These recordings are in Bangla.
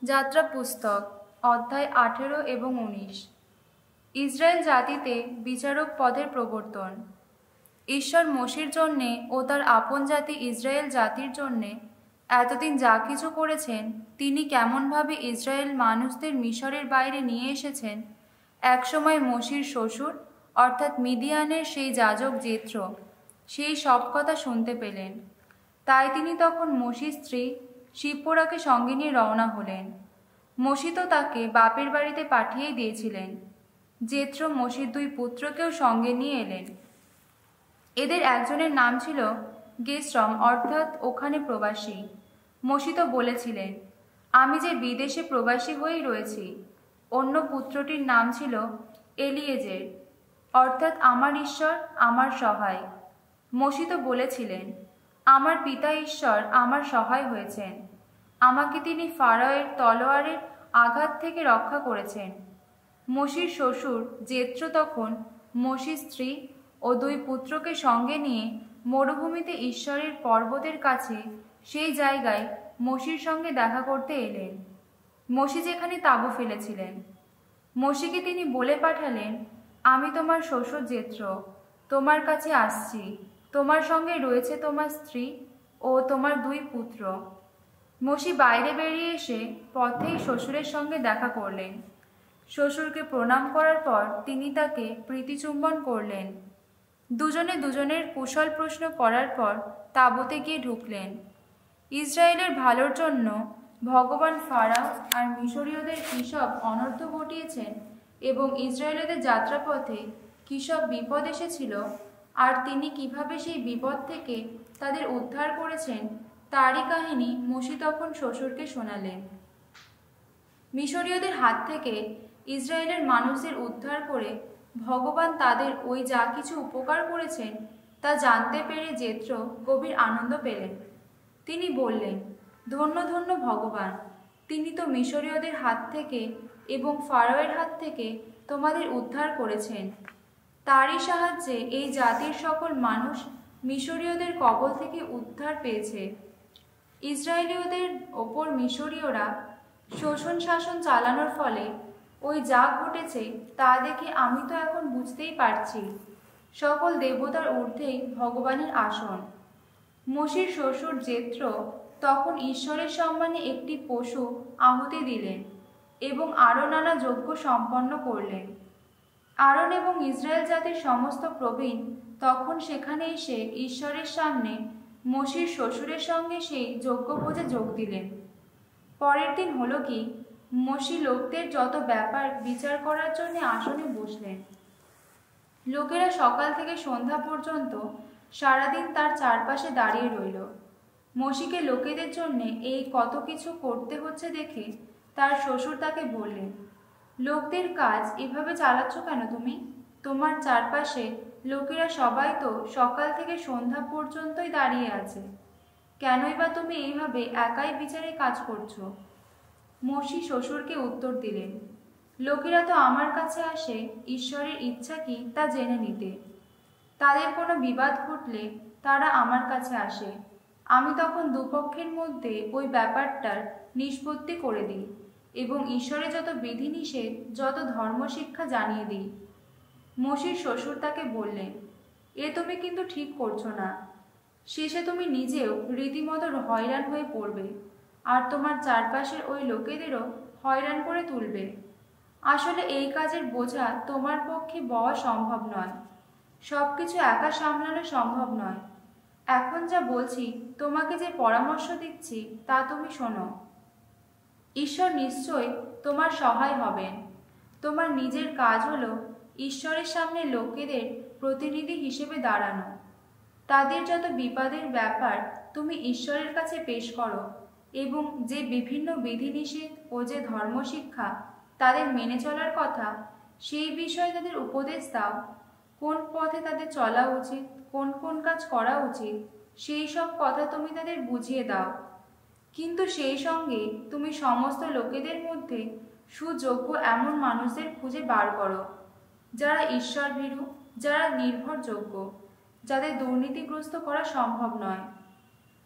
যাত্রা পুস্তক অধ্যায় 18 এবং 19। ইসরায়েল জাতিতে বিচারক পদের প্রবর্তন। ঈশ্বর মোশির জন্যে ও তার আপন জাতি ইসরায়েল জাতির জন্যে এতদিন যা কিছু করেছেন, তিনি কেমনভাবে ইসরায়েল মানুষদের মিশরের বাইরে নিয়ে এসেছেন, একসময় মোশির শ্বশুর অর্থাৎ মিদিয়ানের সেই যাজক জেত্র সেই সব কথা শুনতে পেলেন। তাই তিনি তখন মোশির স্ত্রী শিপ্পোরাকে সঙ্গে নিয়ে রওনা হলেন। মোশি তো তাকে বাপের বাড়িতে পাঠিয়েই দিয়েছিলেন। জেত্র মোশির 2 পুত্রকেও সঙ্গে নিয়ে এলেন। এদের একজনের নাম ছিল গেশ্রম অর্থাৎ ওখানে প্রবাসী। মোশি তো বলেছিলেন, আমি যে বিদেশে প্রবাসী হয়েই রয়েছি। অন্য পুত্রটির নাম ছিল এলিয়েজের অর্থাৎ আমার ঈশ্বর আমার সহায়। মোশি তো বলেছিলেন, আমার পিতা ঈশ্বর আমার সহায় হয়েছেন। আমাকে তিনি ফারাওয়ের তলোয়ারের আঘাত থেকে রক্ষা করেছেন। মোশির শ্বশুর জেত্র তখন মোশির স্ত্রী ও 2 পুত্রকে সঙ্গে নিয়ে মরুভূমিতে ঈশ্বরের পর্বতের কাছে সেই জায়গায় মোশির সঙ্গে দেখা করতে এলেন, মোশি যেখানে তাঁবু ফেলেছিলেন। মোশিকে তিনি বলে পাঠালেন, আমি তোমার শ্বশুর জেত্র তোমার কাছে আসছি। তোমার সঙ্গে রয়েছে তোমার স্ত্রী ও তোমার 2 পুত্র। মোশি বাইরে বেরিয়ে এসে পথেই শ্বশুরের সঙ্গে দেখা করলেন। শ্বশুরকে প্রণাম করার পর তিনি তাকে প্রীতিচুম্বন করলেন। দুজনে দুজনের কুশল প্রশ্ন করার পর তাঁবুতে গিয়ে ঢুকলেন। ইসরায়েলের ভালোর জন্য ভগবান ফারাও আর মিশরীয়দের কী সব অনর্থ ঘটিয়েছেন এবং ইসরায়েলের যাত্রাপথে কী সব বিপদ এসেছিল আর তিনি কিভাবে সেই বিপদ থেকে তাদের উদ্ধার করেছেন, তারই কাহিনী মোশি তখন শ্বশুরকে শোনালেন। মিশরীয়দের হাত থেকে ইসরায়েলের মানুষদের উদ্ধার করে ভগবান তাদের ওই যা কিছু উপকার করেছেন তা জানতে পেরে জেত্র গভীর আনন্দ পেলেন। তিনি বললেন, ধন্য ধন্য ভগবান, তিনি তো মিশরীয়দের হাত থেকে এবং ফারাওয়ের হাত থেকে তোমাদের উদ্ধার করেছেন। তারই সাহায্যে এই জাতির সকল মানুষ মিশরীয়দের কবল থেকে উদ্ধার পেয়েছে। ইসরায়েলীয়দের ওপর মিশরীয়রা শোষণ শাসন চালানোর ফলে ওই যা ঘটেছে তা দেখে আমি তো এখন বুঝতেই পারছি, সকল দেবতার ঊর্ধ্বেই ভগবানের আসন। মোশির শ্বশুর জেত্র তখন ঈশ্বরের সম্মানে একটি পশু আহুতি দিলেন এবং আরও নানা যজ্ঞ সম্পন্ন করলেন। আরন এবং ইসরায়েল জাতির সমস্ত প্রবীণ তখন সেখানে এসে ঈশ্বরের সামনে মোশির শ্বশুরের সঙ্গে সেই যজ্ঞভোজে যোগ দিলেন। পরের দিন হলো কি, মোশি লোকদের যত ব্যাপার বিচার করার জন্য আসনে বসলেন। লোকেরা সকাল থেকে সন্ধ্যা পর্যন্ত সারাদিন তার চারপাশে দাঁড়িয়ে রইল। মোশিকে লোকেদের জন্য এই কত কিছু করতে হচ্ছে দেখে তার শ্বশুর তাকে বললেন, লোকদের কাজ এভাবে চালাচ্ছ কেন তুমি? তোমার চারপাশে লোকেরা সবাই তো সকাল থেকে সন্ধ্যা পর্যন্তই দাঁড়িয়ে আছে, কেনই বা তুমি এইভাবে একাই বিচারে কাজ করছো? মোশি শ্বশুরকে উত্তর দিলেন, লোকেরা তো আমার কাছে আসে ঈশ্বরের ইচ্ছা কি তা জেনে নিতে। তাদের কোনো বিবাদ ঘটলে তারা আমার কাছে আসে, আমি তখন দুপক্ষের মধ্যে ওই ব্যাপারটার নিষ্পত্তি করে দিই এবং ঈশ্বরের যত বিধিনিষেধ যত ধর্মশিক্ষা জানিয়ে দিই। মোশির শ্বশুর তাকে বললেন, এ তুমি কিন্তু ঠিক করছো না। শেষে তুমি নিজেও রীতিমতো হয়রান হয়ে পড়বে আর তোমার চারপাশের ওই লোকেদেরও হয়রান করে তুলবে। আসলে এই কাজের বোঝা তোমার পক্ষে বওয়া সম্ভব নয়, সব কিছু একা সামলানো সম্ভব নয়। এখন যা বলছি, তোমাকে যে পরামর্শ দিচ্ছি তা তুমি শোনো। ঈশ্বর নিশ্চয়ই তোমার সহায় হবেন। তোমার নিজের কাজ হলো ঈশ্বরের সামনে লোকেদের প্রতিনিধি হিসেবে দাঁড়ানো। তাদের যত বিপদের ব্যাপার তুমি ঈশ্বরের কাছে পেশ করো এবং যে বিভিন্ন বিধিনিষেধ ও যে ধর্মশিক্ষা তাদের মেনে চলার কথা, সেই বিষয়ে তাদের উপদেশ দাও। কোন পথে তাদের চলা উচিত, কোন কোন কাজ করা উচিত, সেই সব কথা তুমি তাদের বুঝিয়ে দাও। কিন্তু সেই সঙ্গে তুমি সমস্ত লোকেদের মধ্যে সুযোগ্য এমন মানুষদের খুঁজে বার করো, যারা ঈশ্বরভীরু, যারা নির্ভরযোগ্য, যাদের দুর্নীতিগ্রস্ত করা সম্ভব নয়।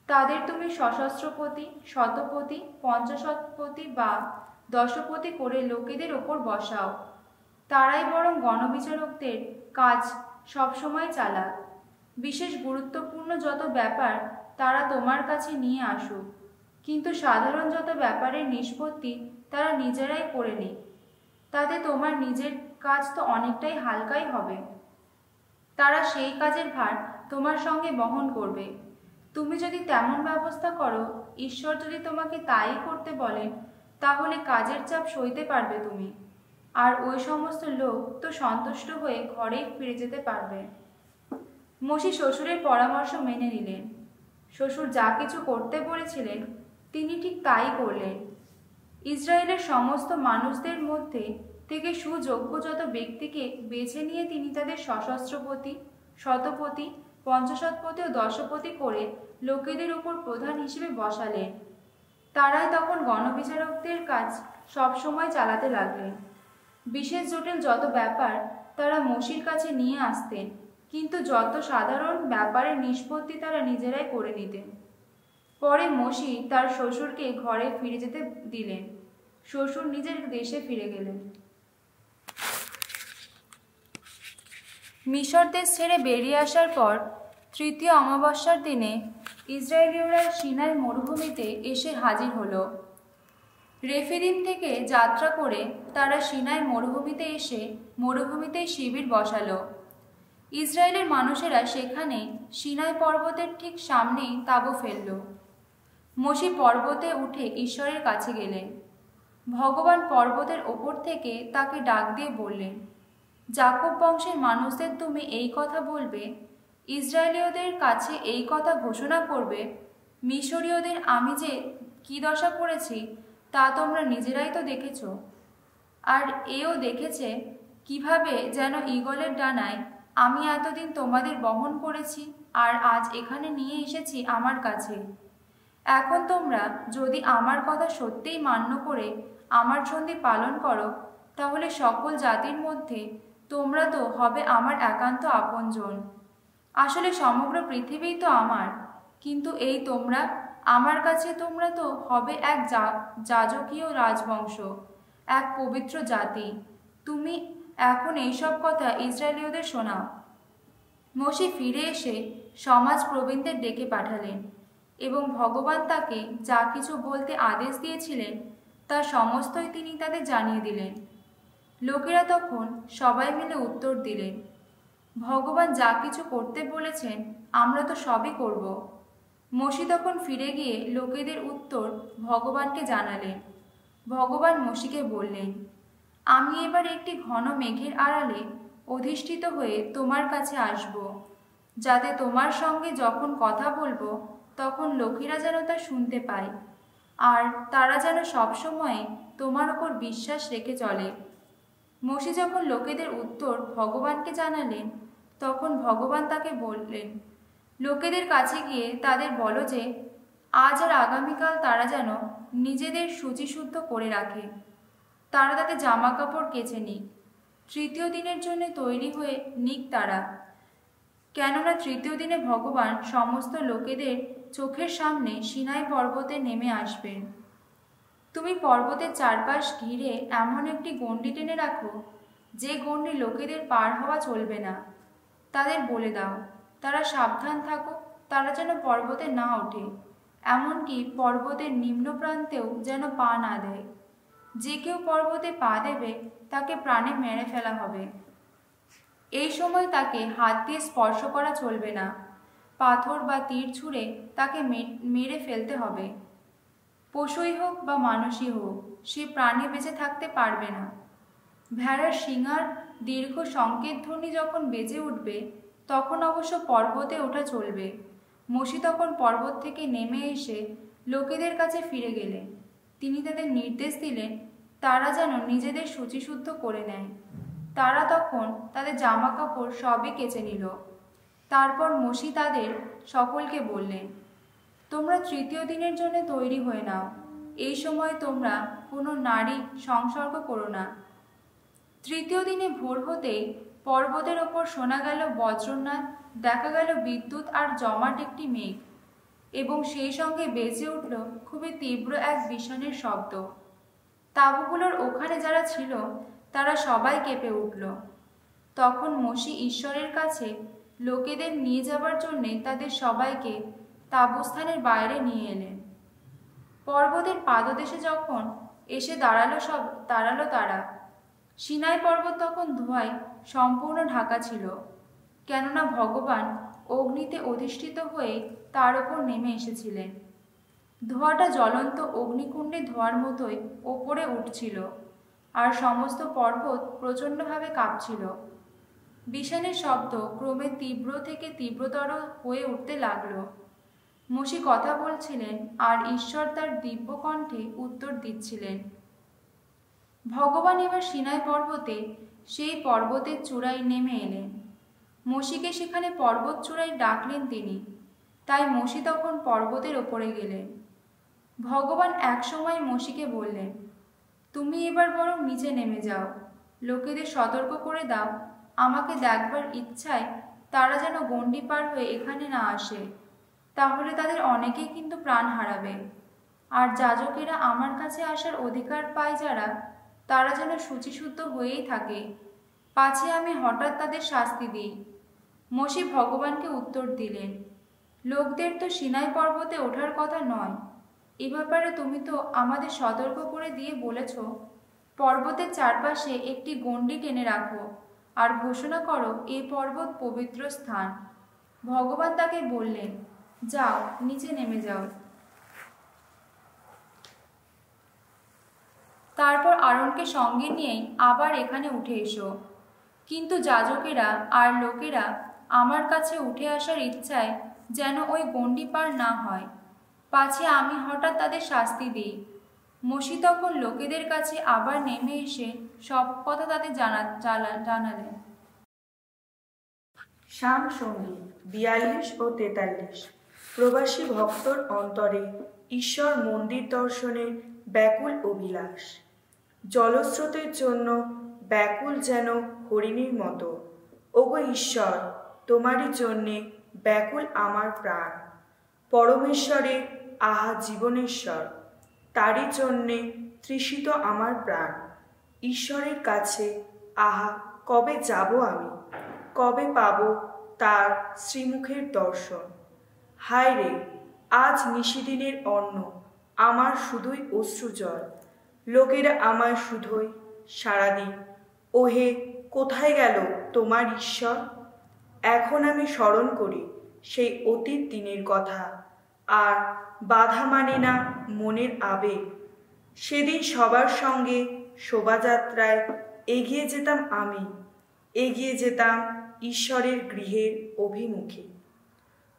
তাদের তুমি সহস্রপতি, শতপতি, পঞ্চাশতপতি বা দশপতি করে লোকেদের ওপর বসাও। তারাই বরং গণবিচারকদের কাজ সবসময় চালাক। বিশেষ গুরুত্বপূর্ণ যত ব্যাপার তারা তোমার কাছে নিয়ে আসুক, কিন্তু সাধারণ যত ব্যাপারের নিষ্পত্তি তারা নিজেরাই করে নিক। তাতে তোমার নিজের কাজ তো অনেকটাই হালকাই হবে। তারা সেই কাজের ভার তোমার সঙ্গে বহন করবে। তুমি যদি তেমন ব্যবস্থা করো, ঈশ্বর যদি তোমাকে তাই করতে বলেন, তাহলে কাজের চাপ সইতে পারবে তুমি, আর ওই সমস্ত লোক তো সন্তুষ্ট হয়ে ঘরেই ফিরে যেতে পারবে। মসি শ্বশুরের পরামর্শ মেনে নিলেন। শ্বশুর যা কিছু করতে বলেছিলেন তিনি ঠিক তাই করলেন। ইসরায়েলের সমস্ত মানুষদের মধ্যে থেকে সুযোগ্য যত ব্যক্তিকে বেছে নিয়ে তিনি তাদের সহস্রপতি, শতপতি, পঞ্চাশতপতি ও দশপতি করে লোকেদের উপর প্রধান হিসেবে বসালেন। তারাই তখন গণবিচারকদের কাজ সবসময় চালাতে লাগলেন। বিশেষ জটিল যত ব্যাপার তারা মসির কাছে নিয়ে আসতেন, কিন্তু যত সাধারণ ব্যাপারের নিষ্পত্তি তারা নিজেরাই করে নিতেন। পরে মসি তার শ্বশুরকে ঘরে ফিরে যেতে দিলেন। শ্বশুর নিজের দেশে ফিরে গেলেন। মিশর দেশ ছেড়ে বেরিয়ে আসার পর তৃতীয় অমাবস্যার দিনে ইসরায়েলীয়রা সিনাই মরুভূমিতে এসে হাজির হলো। রেফিদিম থেকে যাত্রা করে তারা সিনাই মরুভূমিতে এসে মরুভূমিতেই শিবির বসালো। ইসরায়েলের মানুষেরা সেখানে সিনাই পর্বতের ঠিক সামনেই তাঁবু ফেলল। মসি পর্বতে উঠে ঈশ্বরের কাছে গেলেন। ভগবান পর্বতের ওপর থেকে তাকে ডাক দিয়ে বললেন, যাকব বংশের মানুষদের তুমি এই কথা বলবে, ইসরায়েলীয়দের কাছে এই কথা ঘোষণা করবে, মিশরীয়দের আমি যে কি দশা করেছি তা তোমরা নিজেরাই তো দেখেছ, আর এও দেখেছে কিভাবে যেন ঈগলের ডানায় আমি এতদিন তোমাদের বহন করেছি আর আজ এখানে নিয়ে এসেছি আমার কাছে। এখন তোমরা যদি আমার কথা সত্যিই মান্য করে আমার সন্ধি পালন করো, তাহলে সকল জাতির মধ্যে তোমরা তো হবে আমার একান্ত আপনজন। আসলে সমগ্র পৃথিবী তো আমার, কিন্তু এই তোমরা আমার কাছে তোমরা তো হবে এক যাজকীয় রাজবংশ, এক পবিত্র জাতি। তুমি এখন এইসব কথা ইসরায়েলীয়দের শোনাও। মসি ফিরে এসে সমাজ প্রবীণদের ডেকে পাঠালেন এবং ভগবান তাকে যা কিছু বলতে আদেশ দিয়েছিলেন তা সমস্তই তিনি তাদের জানিয়ে দিলেন। লোকেরা তখন সবাই মিলে উত্তর দিলেন, ভগবান যা কিছু করতে বলেছেন আমরা তো সবই করব। মসি তখন ফিরে গিয়ে লোকেদের উত্তর ভগবানকে জানালেন। ভগবান মসিকে বললেন, আমি এবার একটি ঘন মেঘের আড়ালে অধিষ্ঠিত হয়ে তোমার কাছে আসব, যাতে তোমার সঙ্গে যখন কথা বলবো তখন লোকেরা যেন তা শুনতে পায়, আর তারা যেন সবসময় তোমার ওপর বিশ্বাস রেখে চলে। মসি যখন লোকেদের উত্তর ভগবানকে জানালেন, তখন ভগবান তাকে বললেন, লোকেদের কাছে গিয়ে তাদের বলো যে আজ আর আগামীকাল তারা যেন নিজেদের শুচিশুদ্ধ করে রাখে, তারা তাদের জামা কাপড় কেচে নিক, তৃতীয় দিনের জন্য তৈরি হয়ে নিক তারা, কেননা তৃতীয় দিনে ভগবান সমস্ত লোকেদের চোখের সামনে সিনাই পর্বতে নেমে আসবেন। তুমি পর্বতের চারপাশ ঘিরে এমন একটি গণ্ডি টেনে রাখো যে গণ্ডি লোকেদের পার হওয়া চলবে না। তাদের বলে দাও তারা সাবধান থাকুক, তারা যেন পর্বতে না ওঠে, এমনকি পর্বতের নিম্ন প্রান্তেও যেন পা না দেয়। যে কেউ পর্বতে পা দেবে তাকে প্রাণে মেরে ফেলা হবে। এই সময় তাকে হাত দিয়ে স্পর্শ করা চলবে না, পাথর বা তীর ছুঁড়ে তাকে মেরে ফেলতে হবে। পশুই হোক বা মানুষই হোক, সে প্রাণে বেঁচে থাকতে পারবে না। ভেড়ার শিঙার দীর্ঘ সংকেত ধ্বনি যখন বেজে উঠবে তখন অবশ্য পর্বতে ওঠা চলবে। মসি তখন পর্বত থেকে নেমে এসে লোকেদের কাছে ফিরে গেলেন। তিনি তাদের নির্দেশ দিলেন তারা যেন নিজেদের শুচিশুদ্ধ করে নেয়। তারা তখন তাদের জামা কাপড় সবই কেচে নিল। তারপর মসি তাদের সকলকে বললেন, তোমরা তৃতীয় দিনের জন্য তৈরি হয়ে নাও। এই সময় তোমরা কোনো নারী সংসর্গ করো না। তৃতীয় দিনে ভোর হতেই পর্বতের ওপর শোনা গেল বজ্রনাদ, দেখা গেল বিদ্যুৎ আর জমাট একটি মেঘ। এবং সেই সঙ্গে বেজে উঠল খুবই তীব্র এক বিষণের শব্দ। তাঁবুগুলোর ওখানে যারা ছিল তারা সবাই কেঁপে উঠল। তখন মোশি ঈশ্বরের কাছে লোকেদের নিয়ে যাবার জন্যে তাদের সবাইকে তাঁবুস্থানের বাইরে নিয়ে এলেন। পর্বতের পাদদেশে যখন এসে দাঁড়ালো তারা, সিনাই পর্বত তখন ধোঁয়ায় সম্পূর্ণ ঢাকা ছিল, কেননা ভগবান অগ্নিতে অধিষ্ঠিত হয়ে তার ওপর নেমে এসেছিলেন। ধোঁয়াটা জ্বলন্ত অগ্নিকুণ্ডে ধোঁয়ার মতোই ওপরে উঠছিল, আর সমস্ত পর্বত প্রচণ্ডভাবে কাঁপছিল। বিষাণের শব্দ ক্রমে তীব্র থেকে তীব্রতর হয়ে উঠতে লাগল। মোশি কথা বলছিলেন আর ঈশ্বর তার দিব্য কণ্ঠে উত্তর দিচ্ছিলেন। ভগবান এবার সিনাই পর্বতে সেই পর্বতের চূড়ায় নেমে এলেন। মোশিকে সেখানে পর্বত চূড়ায় ডাকলেন তিনি, তাই মোশি তখন পর্বতের ওপরে গেলেন। ভগবান একসময় মোশিকে বললেন, তুমি এবার বরং নিচে নেমে যাও, লোকেদের সতর্ক করে দাও আমাকে দেখবার ইচ্ছায় তারা যেন গণ্ডি পার হয়ে এখানে না আসে, তাহলে তাদের অনেকেই কিন্তু প্রাণ হারাবে। আর যাজকেরা আমার কাছে আসার অধিকার পায় যারা, তারা যেন শুচিশুদ্ধ হয়েই থাকে, পাছে আমি হঠাৎ তাদের শাস্তি দিই। মোশি ভগবানকে উত্তর দিলেন, লোকদের তো সিনাই পর্বতে ওঠার কথা নয়, এ ব্যাপারে তুমি তো আমাদের সতর্ক করে দিয়ে বলেছ, পর্বতের চারপাশে একটি গণ্ডি টেনে রাখো আর ঘোষণা করো এ পর্বত পবিত্র স্থান। ভগবান তাকে বললেন, যাও, নিচে নেমে যাও। তারপর আরোনকে সঙ্গে নিয়েই আবার এখানে উঠে এসো। কিন্তু যাজকেরা আর লোকেরা আমার কাছে উঠে আসার ইচ্ছায় যেন ওই গণ্ডি পার না হয়, পাছে আমি হঠাৎ তাদের শাস্তি দিই। মোশি তখন লোকেদের কাছে আবার নেমে এসে সব কথা তাদের জানালেন। শাম সঙ্গীত 42 ও 43। প্রবাসী ভক্তর অন্তরে ঈশ্বর মন্দির দর্শনের ব্যাকুল অভিলাষ। জলস্রোতের জন্য ব্যাকুল যেন হরিণীর মতো। ওগো ঈশ্বর, তোমারই জন্যে ব্যাকুল আমার প্রাণ। পরমেশ্বরে আহা জীবনেশ্বর, তারই জন্যে তৃষিত আমার প্রাণ। ঈশ্বরের কাছে আহা কবে যাব আমি, কবে পাব তার শ্রীমুখের দর্শন। হায় রে, আজ নিশিদিনের অন্ন আমার শুধুই অশ্রুজল। লোকেরা আমায় শুধুই সারাদিন, ওহে কোথায় গেল তোমার ঈশ্বর। এখন আমি স্মরণ করি সেই অতীত দিনের কথা, আর বাধা মানে না মনের আবেগ। সেদিন সবার সঙ্গে শোভাযাত্রায় এগিয়ে যেতাম আমি, এগিয়ে যেতাম ঈশ্বরের গৃহের অভিমুখে।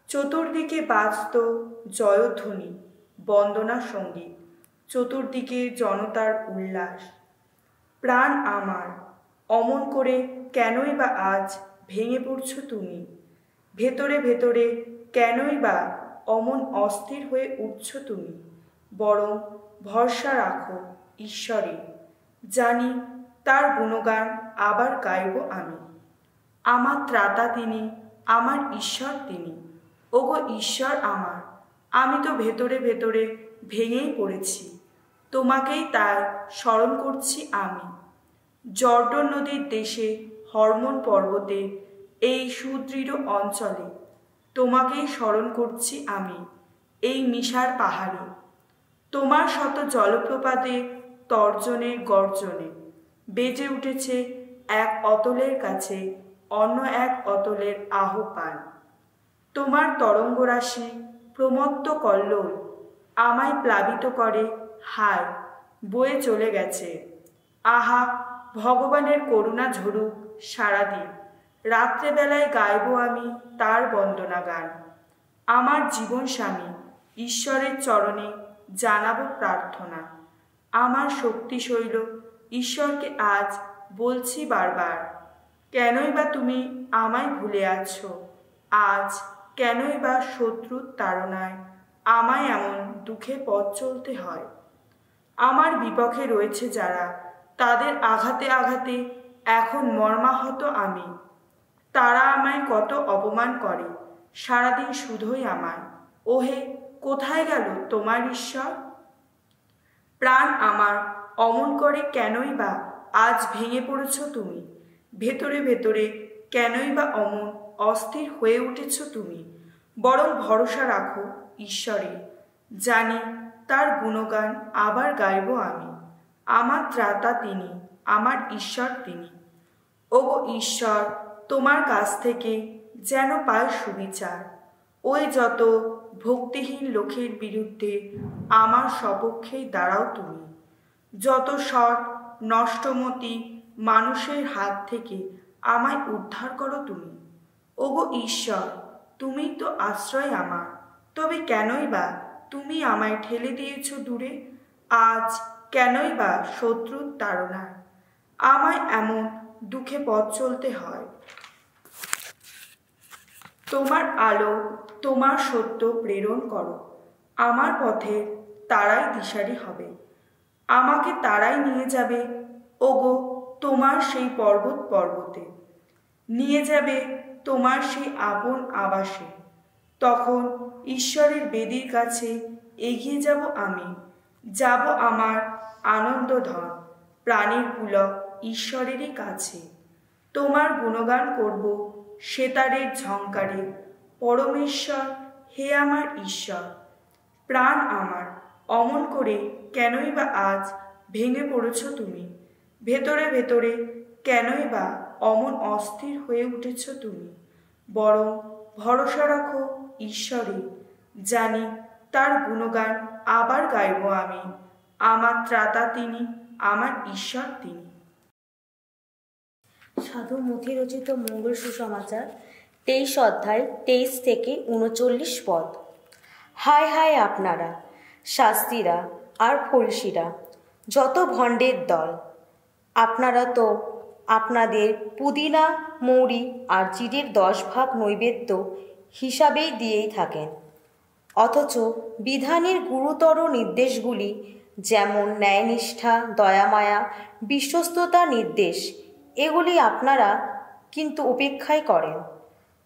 চতুর্দিকে বাজত জয়ধ্বনি, বন্দনা সঙ্গীত, চতুর্দিকে জনতার উল্লাস। প্রাণ আমার, অমন করে কেনই বা আজ ভেঙে পড়ছ তুমি? ভেতরে ভেতরে কেনই বা অমন অস্থির হয়ে উঠছ তুমি? বরং ভরসা রাখো ঈশ্বরে, জানি তার গুণগান আবার গাইব আমি। আমার ত্রাতা তিনি, আমার ঈশ্বর তিনি। ওগো ঈশ্বর আমার, আমি তো ভেতরে ভেতরে ভেঙেই পড়েছি, তোমাকেই তাই স্মরণ করছি আমি। জর্ডন নদীর দেশে হরমোন পর্বতে এই সুদৃঢ় অঞ্চলে তোমাকেই স্মরণ করছি আমি, এই মিশার পাহাড়ে। তোমার শত জলপ্রপাতে তর্জনের গর্জনে বেজে উঠেছে এক অতলের কাছে অন্য এক অতলের আহ্বান। তোমার তরঙ্গরাশি প্রমত্ত কল্লোল আমায় প্লাবিত করে, হায় বয়ে চলে গেছে। আহা, ভগবানের করুণা ঝরুক সারাদিন, রাত্রেবেলায় গাইব আমি তার বন্দনা গান। আমার জীবন স্বামী ঈশ্বরের চরণে জানাবো প্রার্থনা। আমার শক্তিশৈল ঈশ্বরকে আজ বলছি বারবার, কেনই বা তুমি আমায় ভুলে আছো? আজ কেনই বা শত্রুর তাড়নায় আমায় এমন দুঃখে পথ চলতে হয়? আমার বিপক্ষে রয়েছে যারা, তাদের আঘাতে আঘাতে এখন মর্মাহত আমি। তারা আমায় কত অপমান করে, সারাদিন শুধুই আমায়। ওহে কোথায় গেল তোমার ঈশ্বর? প্রাণ আমার অমন করে কেনই বা আজ ভেঙে পড়েছ তুমি? ভেতরে ভেতরে কেনই বা অমন অস্থির হয়ে উঠেছ তুমি? বরং ভরসা রাখো ঈশ্বরে, জানি তার গুণগান আবার গাইব আমি। আমার ত্রাতা তিনি, আমার ঈশ্বর তিনি। ওগো ঈশ্বর, তোমার কাছ থেকে যেন পায় সুবিচার। ওই যত ভক্তিহীন লোকের বিরুদ্ধে আমার সপক্ষেই দাঁড়াও তুমি। যত সৎ নষ্টমতি মানুষের হাত থেকে আমায় উদ্ধার করো তুমি। ওগো ঈশ্বর, তুমি তো আশ্রয় আমার, তবে কেনই বা তুমি আমায় ঠেলে দিয়েছ দূরে? আজ কেনই বা শত্রুর তাড়নায় আমায় এমন দুঃখে পথ চলতে হয়? তোমার আলো, তোমার সত্য প্রেরণ করো। আমার পথে তারাই দিশারি হবে, আমাকে তারাই নিয়ে যাবে। ওগো, তোমার সেই পর্বত পর্বতে নিয়ে যাবে, তোমার সেই আপন আবাসে। তখন ঈশ্বরের বেদির কাছে এগিয়ে যাব আমি, যাব আমার আনন্দধন প্রাণীর পুলক ঈশ্বরেরই কাছে। তোমার গুণগান করব সেতারের ঝংকারে, পরমেশ্বর হে আমার ঈশ্বর। প্রাণ আমার অমন করে কেনই বা আজ ভেঙে পড়েছ তুমি? ভেতরে ভেতরে কেনই বা অমন অস্থির হয়ে উঠেছ তুমি? বরং ভরসা রাখো ঈশ্বরে, জানি তার গুণগান আবার গাইব আমি। আমার ত্রাতা তিনি, আমার ঈশ্বর তিনি। সাধু মথি রচিত মঙ্গল সুসমাচার 23 অধ্যায় 23 থেকে 39 পদ। হায় হায় আপনারা শাস্ত্রীরা আর ফরিসিরা, যত ভণ্ডের দল! আপনারা তো আপনাদের পুদিনা, মৌরি আর জিরের 10 ভাগ নৈবেদ্য হিসাবেই দিয়েই থাকেন, অথচ বিধানের গুরুতর নির্দেশগুলি যেমন ন্যায়নিষ্ঠা, দয়ামায়া, বিশ্বস্ততা নির্দেশ, এগুলি আপনারা কিন্তু উপেক্ষাই করেন।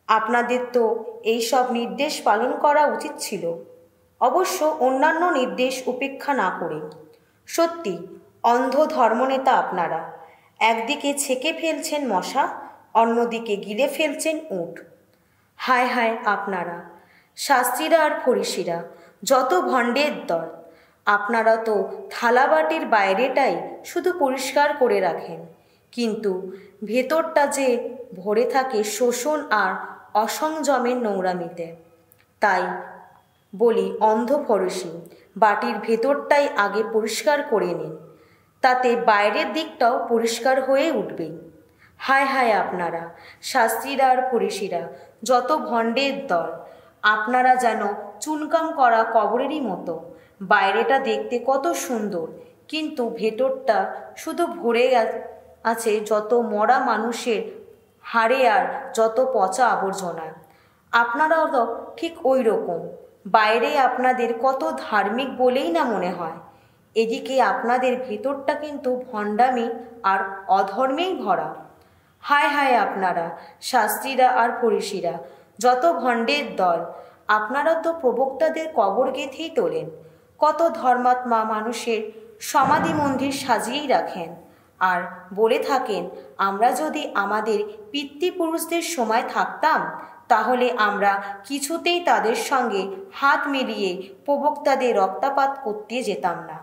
আপনাদের তো এই সব নির্দেশ পালন করা উচিত ছিল, অবশ্য অন্যান্য নির্দেশ উপেক্ষা না করে। সত্যি অন্ধ ধর্মনেতা আপনারা, একদিকে ছেঁকে ফেলছেন মশা, অন্যদিকে গিলে ফেলছেন উট। হায় হায় আপনারা শাস্ত্রীরা আর ফরিসিরা, যত ভণ্ডের দল! আপনারা তো থালাবাটির বাইরেটাই শুধু পরিষ্কার করে রাখেন, কিন্তু ভেতরটা যে ভরে থাকে শোষণ আর অসংযমের নোংরামিতে। তাই বলি, অন্ধ ফরিসি, বাটির ভেতরটাই আগে পরিষ্কার করে নিন, তাতে বাইরের দিকটাও পরিষ্কার হয়ে উঠবে। হায় হায় আপনারা শাস্ত্রীরা আর ফরিসিরা, যত ভণ্ডের দল! আপনারা যেন চুনকাম করা কবরেরই মতো। বাইরেটা দেখতে কত সুন্দর, কিন্তু ভেতরটা শুধু ভরে আছে যত মরা মানুষের হাড়ে আর যত পচা আবর্জনা। আপনারাও তো ঠিক ওই রকম। বাইরে আপনাদের কত ধার্মিক বলেই না মনে হয়, এদিকে আপনাদের ভেতরটা কিন্তু ভণ্ডামি আর অধর্মেই ভরা। হায় হায় আপনারা শাস্ত্রীরা আর ফরিসিরা, যত ভণ্ডের দল! আপনারা তো প্রবক্তাদের কবর গেঁথেই তোলেন, কত ধর্মাত্মা মানুষের সমাধি মন্দির সাজিয়েই রাখেন, আর বলে থাকেন, আমরা যদি আমাদের পিতৃপুরুষদের সময় থাকতাম তাহলে আমরা কিছুতেই তাদের সঙ্গে হাত মিলিয়ে প্রবক্তাদের রক্তপাত করতে যেতাম না।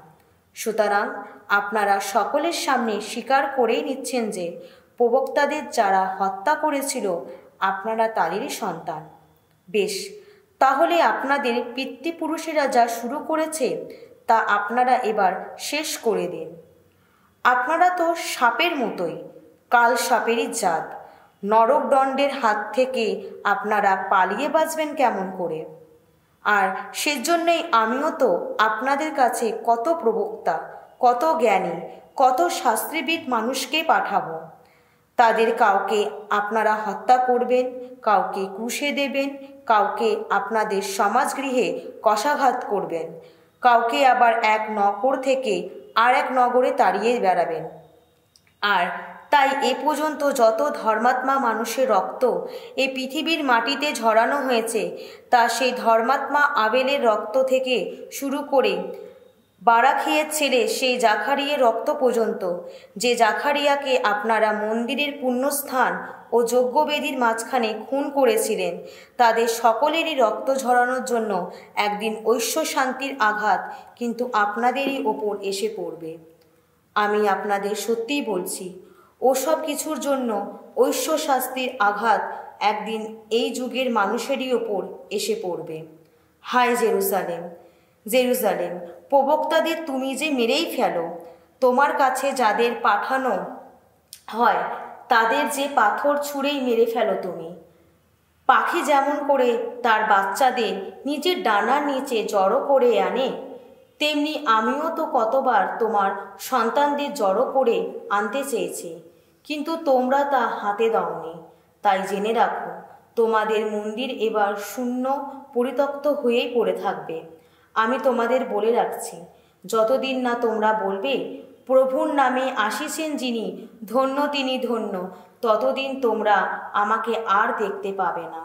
সুতরাং আপনারা সকলের সামনে স্বীকার করেই নিচ্ছেন যে প্রবক্তাদের যারা হত্যা করেছিল আপনারা তাদেরই সন্তান। বেশ, তাহলে আপনাদের পিতৃপুরুষেরা যা শুরু করেছে তা আপনারা এবার শেষ করে দিন। আপনারা তো সাপের মতোই, কাল সাপেরই জাত। নরকদণ্ডের হাত থেকে আপনারা পালিয়ে বাঁচবেন কেমন করে? আর সেজন্যই আমিও তো আপনাদের কাছে কত প্রবক্তা, কত জ্ঞানী, কত শাস্ত্রবিদ মানুষকে পাঠাবো। তাদের কাউকে আপনারা হত্যা করবেন, কাউকে ক্রুশে দেবেন, কাউকে আপনাদের সমাজগৃহে কশাঘাত করবেন, কাউকে আবার এক নগর থেকে আর এক নগরে তাড়িয়ে বেড়াবেন। আর তাই এ পর্যন্ত যত ধর্মাত্মা মানুষের রক্ত এই পৃথিবীর মাটিতে ঝরানো হয়েছে তা সেই ধর্মাত্মা আবেলের রক্ত থেকে শুরু করে বারাখিয়ের ছেলে সেই জাকারিয়ার রক্ত পর্যন্ত, যে জাকারিয়াকে আপনারা মন্দিরের পুণ্যস্থান ও যজ্ঞবেদীর মাঝখানে খুন করেছিলেন, তাদের সকলেরই রক্ত ঝরানোর জন্য একদিন ঐশ্ব শান্তির আঘাত কিন্তু আপনাদেরই ওপর এসে পড়বে। আমি আপনাদের সত্যিই বলছি, ওসব কিছুর জন্য ঐশ্ব শাস্তির আঘাত একদিন এই যুগের মানুষেরই ওপর এসে পড়বে। হায় জেরুজালেম, জেরুজালেম, প্রবক্তাদের তুমি যে মেরেই ফেলো, তোমার কাছে যাদের পাঠানো হয় তাদের যে পাথর ছুঁড়েই মেরে ফেলো তুমি। পাখি যেমন করে তার বাচ্চাদের নিজের ডানার নিচে জড়ো করে আনে, তেমনি আমিও তো কতবার তোমার সন্তানদের জড়ো করে আনতে চেয়েছি, কিন্তু তোমরা তা হাতে দাওনি। তাই জেনে রাখো, তোমাদের মন্দির এবার শূন্য পরিত্যক্ত হয়েই পড়ে থাকবে। আমি তোমাদের বলে রাখছি, যতদিন না তোমরা বলবে প্রভুর নামে আসিছেন যিনি, ধন্য তিনি ধন্য, ততদিন তোমরা আমাকে আর দেখতে পাবে না।